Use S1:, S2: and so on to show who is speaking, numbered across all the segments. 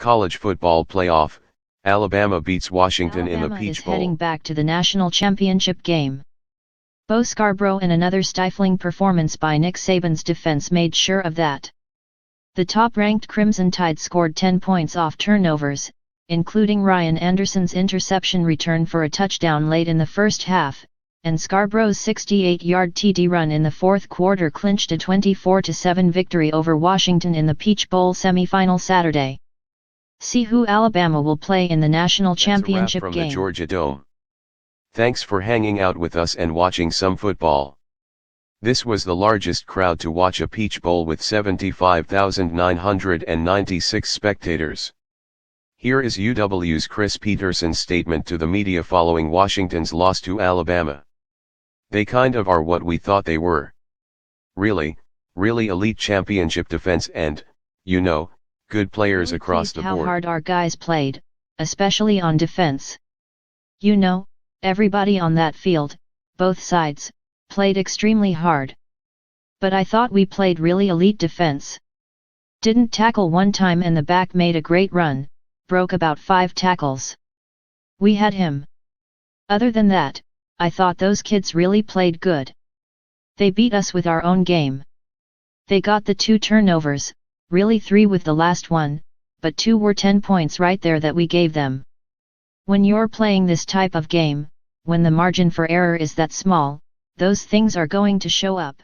S1: College football playoff, Alabama beats Washington in the Peach Bowl.
S2: Heading back to the national championship game. Bo Scarbrough and another stifling performance by Nick Saban's defense made sure of that. The top-ranked Crimson Tide scored 10 points off turnovers, including Ryan Anderson's interception return for a touchdown late in the first half, and Scarborough's 68-yard TD run in the fourth quarter clinched a 24-7 victory over Washington in the Peach Bowl semifinal Saturday. See who Alabama will play in the national championship
S1: game. That's a wrap from
S2: game.
S1: the Georgia Dome. Thanks for hanging out with us and watching some football. This was the largest crowd to watch a Peach Bowl with 75,996 spectators. Here is UW's Chris Peterson's statement to the media following Washington's loss to Alabama. They kind of are what we thought they were. Really elite championship defense and, good players across the board.
S2: How hard our guys played, especially on defense. Everybody on that field, both sides, played extremely hard. But I thought we played really elite defense. Didn't tackle one time and the back made a great run, broke about 5 tackles. We had him. Other than that, I thought those kids really played good. They beat us with our own game. They got the 2 turnovers, really 3 with the last one, but 2 were 10 points right there that we gave them. When you're playing this type of game, when the margin for error is that small, those things are going to show up.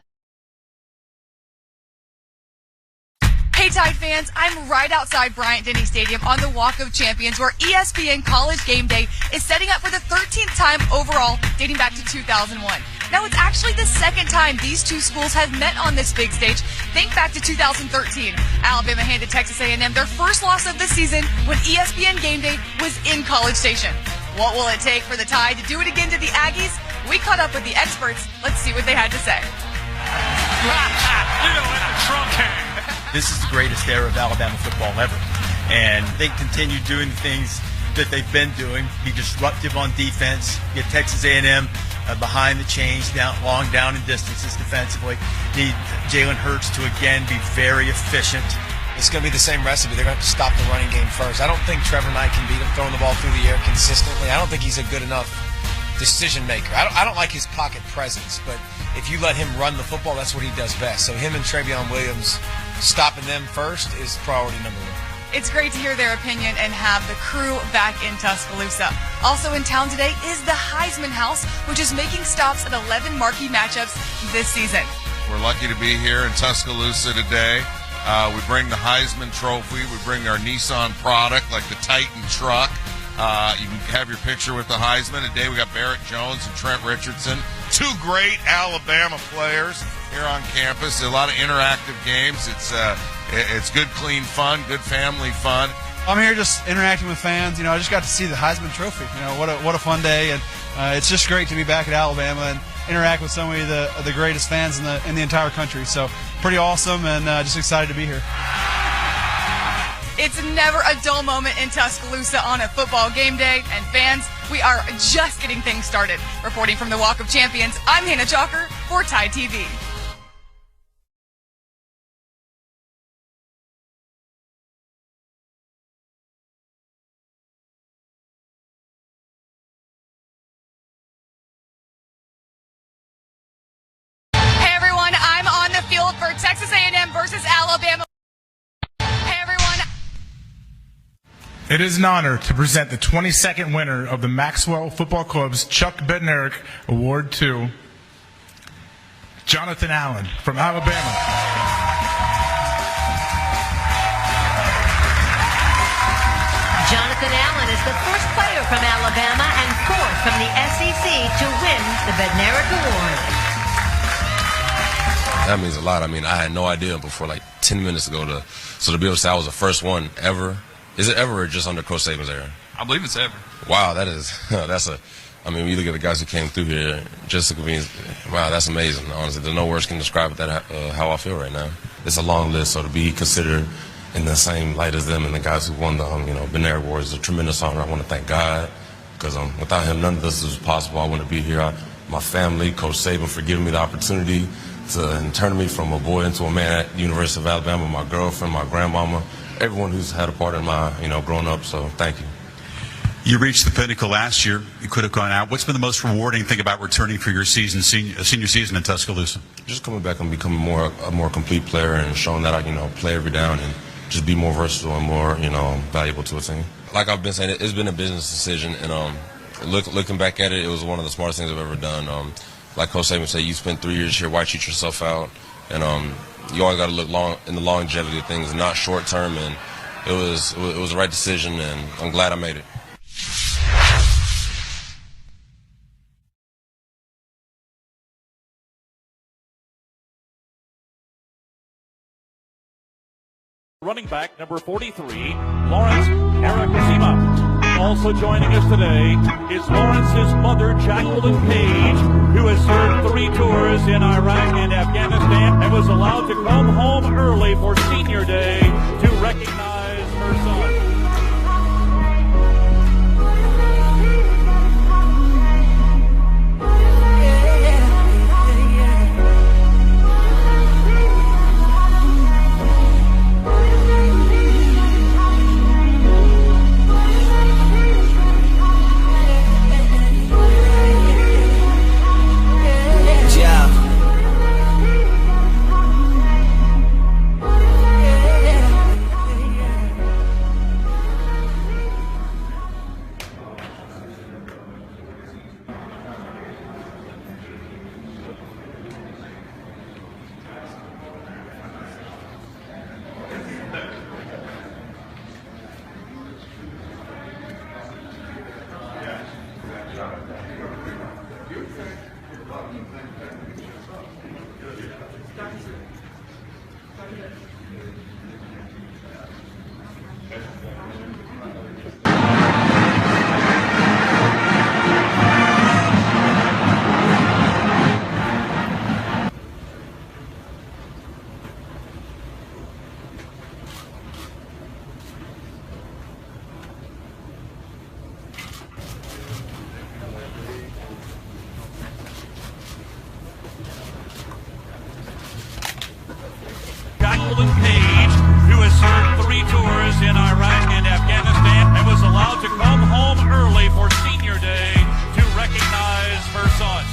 S3: Hey Tide fans, I'm right outside Bryant-Denny Stadium on the Walk of Champions where ESPN College Game Day is setting up for the 13th time overall, dating back to 2001. Now it's actually the second time these two schools have met on this big stage. Think back to 2013. Alabama handed Texas A&M their first loss of the season when ESPN Game Day was in College Station. What will it take for the Tide to do it again to the Aggies? We caught up with the experts. Let's see what they had to say.
S4: This is the greatest era of Alabama football ever. And they continue doing the things that they've been doing, be disruptive on defense, get Texas A&M behind the chains, long down in distances defensively. Need Jalen Hurts to, again, be very efficient.
S5: It's going to be the same recipe. They're going to have to stop the running game first. I don't think Trevor Knight can beat him throwing the ball through the air consistently. I don't think he's a good enough decision maker. I don't like his pocket presence, but if you let him run the football, that's what he does best. So him and Trevion Williams, stopping them first is priority number 1.
S3: It's great to hear their opinion and have the crew back in Tuscaloosa. Also in town today is the Heisman House, which is making stops at 11 marquee matchups this season.
S6: We're lucky to be here in Tuscaloosa today. We bring the Heisman Trophy. We bring our Nissan product, like the Titan truck. You can have your picture with the Heisman. Today we got Barrett Jones and Trent Richardson, 2 great Alabama players here on campus. A lot of interactive games. It's good, clean fun, good family fun.
S7: I'm here just interacting with fans. I just got to see the Heisman Trophy. What a fun day, and it's just great to be back at Alabama and interact with so many of the greatest fans in the entire country. So pretty awesome, and just excited to be here.
S3: It's never a dull moment in Tuscaloosa on a football game day, and fans, we are just getting things started. Reporting from the Walk of Champions, I'm Hannah Chalker for Tide TV. Hey everyone, I'm on the field for Texas A&M versus Alabama.
S8: It is an honor to present the 22nd winner of the Maxwell Football Club's Chuck Bednarik Award to Jonathan Allen from Alabama.
S9: Jonathan Allen is the first player from Alabama and 4th from the SEC to win the Bednarik Award.
S10: That means a lot. I had no idea before like 10 minutes ago. So to be able to say I was the first one ever. Is it ever or just under Coach Saban's era?
S11: I believe it's ever.
S10: Wow, you look at the guys who came through here, wow, that's amazing, honestly. There's no words can describe how I feel right now. It's a long list, so to be considered in the same light as them and the guys who won the, Bednarik Award is a tremendous honor. I want to thank God, because without him, none of this was possible. I want to be here. My family, Coach Saban, for giving me the opportunity to turn me from a boy into a man at the University of Alabama, my girlfriend, my grandmama, everyone who's had a part in my, growing up. So thank you.
S11: You reached the pinnacle last year. You could have gone out. What's been the most rewarding thing about returning for your senior season in Tuscaloosa?
S10: Just coming back and becoming a more complete player and showing that I, play every down and just be more versatile and more, valuable to a team. Like I've been saying, it's been a business decision, and looking back at it, it was one of the smartest things I've ever done. Like Coach Saban said, you spent 3 years here, why cheat yourself out? And you always got to look long in the longevity of things, not short term. And it was the right decision, and I'm glad I made it.
S12: Running back number 43, Lawrence Arakazima. Also joining us today is Lawrence's mother, Jacqueline Page, who has served 3 tours in Iraq and Afghanistan and was allowed to come home early for Senior Day to recognize her son. Jacqueline Page, who has served 3 tours in Iraq and Afghanistan and was allowed to come home early for Senior Day to recognize her son.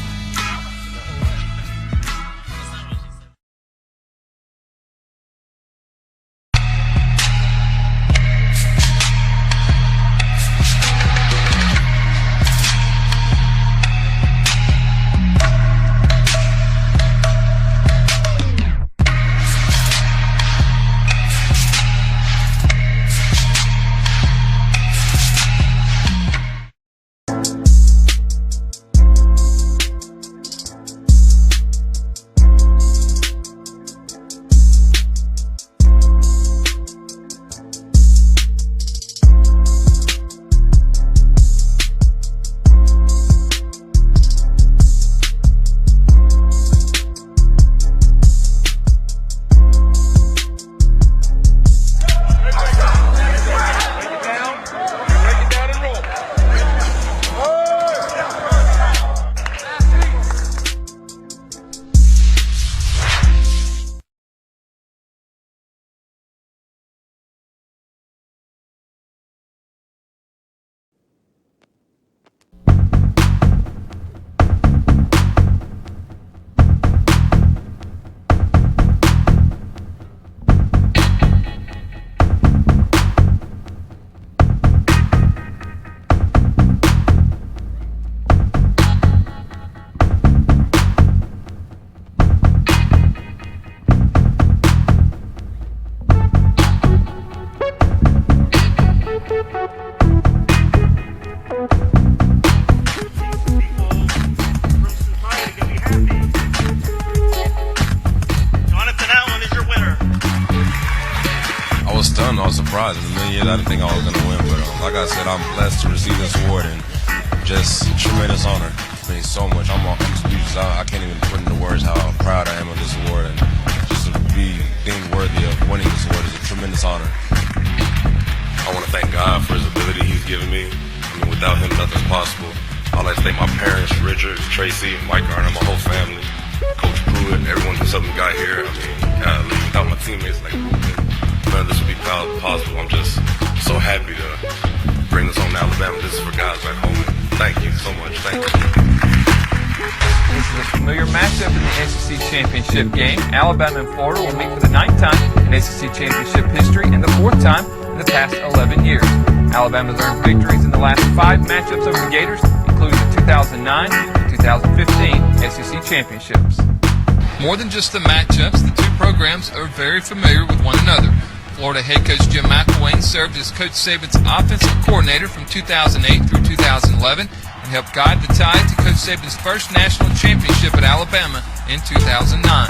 S10: I was surprised. In a million years, I didn't think I was going to win. But like I said, I'm blessed to receive this award and just tremendous honor. It means so much. I'm speechless. I can't even put into words how proud I am of this award. And just to be deemed worthy of winning this award is a tremendous honor.
S13: I want to thank God for his ability he's given me. I mean, without him, nothing's possible. I'd like to thank my parents, Richard, Tracy, Mike Garner, my whole family, Coach Pruitt, everyone who's helped me got here. I mean, without my teammates like Ruben, none of this would be possible. I'm just so happy to bring this home to Alabama. This is for guys back home. Thank you so much. Thank you.
S14: This is a familiar matchup in the SEC Championship game. Alabama and Florida will meet for the 9th time in SEC Championship history and the 4th time in the past 11 years. Alabama's earned victories in the last 5 matchups over the Gators, including the 2009 and 2015 SEC Championships.
S15: More than just the matchups, the two programs are very familiar with one another. Florida head coach Jim McElwain served as Coach Saban's offensive coordinator from 2008 through 2011 and helped guide the Tide to Coach Saban's first national championship at Alabama in 2009.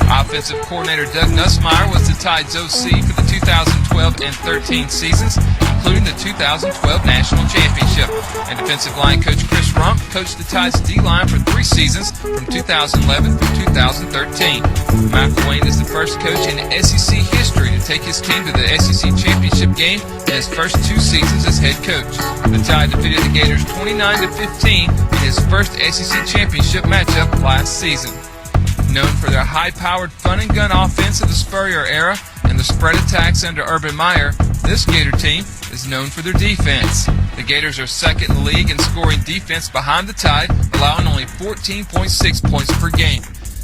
S15: Offensive coordinator Doug Nussmeier was the Tide's OC for the 2012 and 13 seasons, including the 2012 National Championship. And defensive line coach Chris Rump coached the Tide's D-line for 3 seasons from 2011 through 2013. McElwain is the first coach in SEC history to take his team to the SEC Championship game in his first 2 seasons as head coach. The Tide defeated the Gators 29-15 in his first SEC Championship matchup last season. Known for their high-powered fun-and-gun offense of the Spurrier era and the spread attacks under Urban Meyer, this Gator team is known for their defense. The Gators are second in the league in scoring defense behind the Tide, allowing only 14.6 points per game.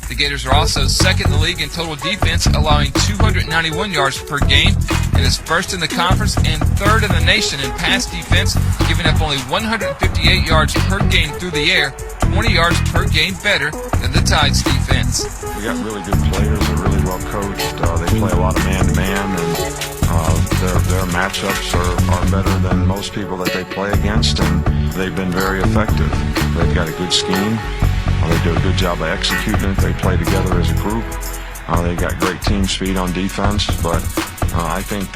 S15: The Gators are also second in the league in total defense, allowing 291 yards per game, and is first in the conference and third in the nation in pass defense, giving up only 158 yards per game through the air, 20 yards per game better than the Tide's defense.
S16: We got really good players. They're really well coached. They play a lot of man-to-man, and their matchups are better than most people that they play against, and they've been very effective. They've got a good scheme. They do a good job of executing it. They play together as a group. They got great team speed on defense, but I think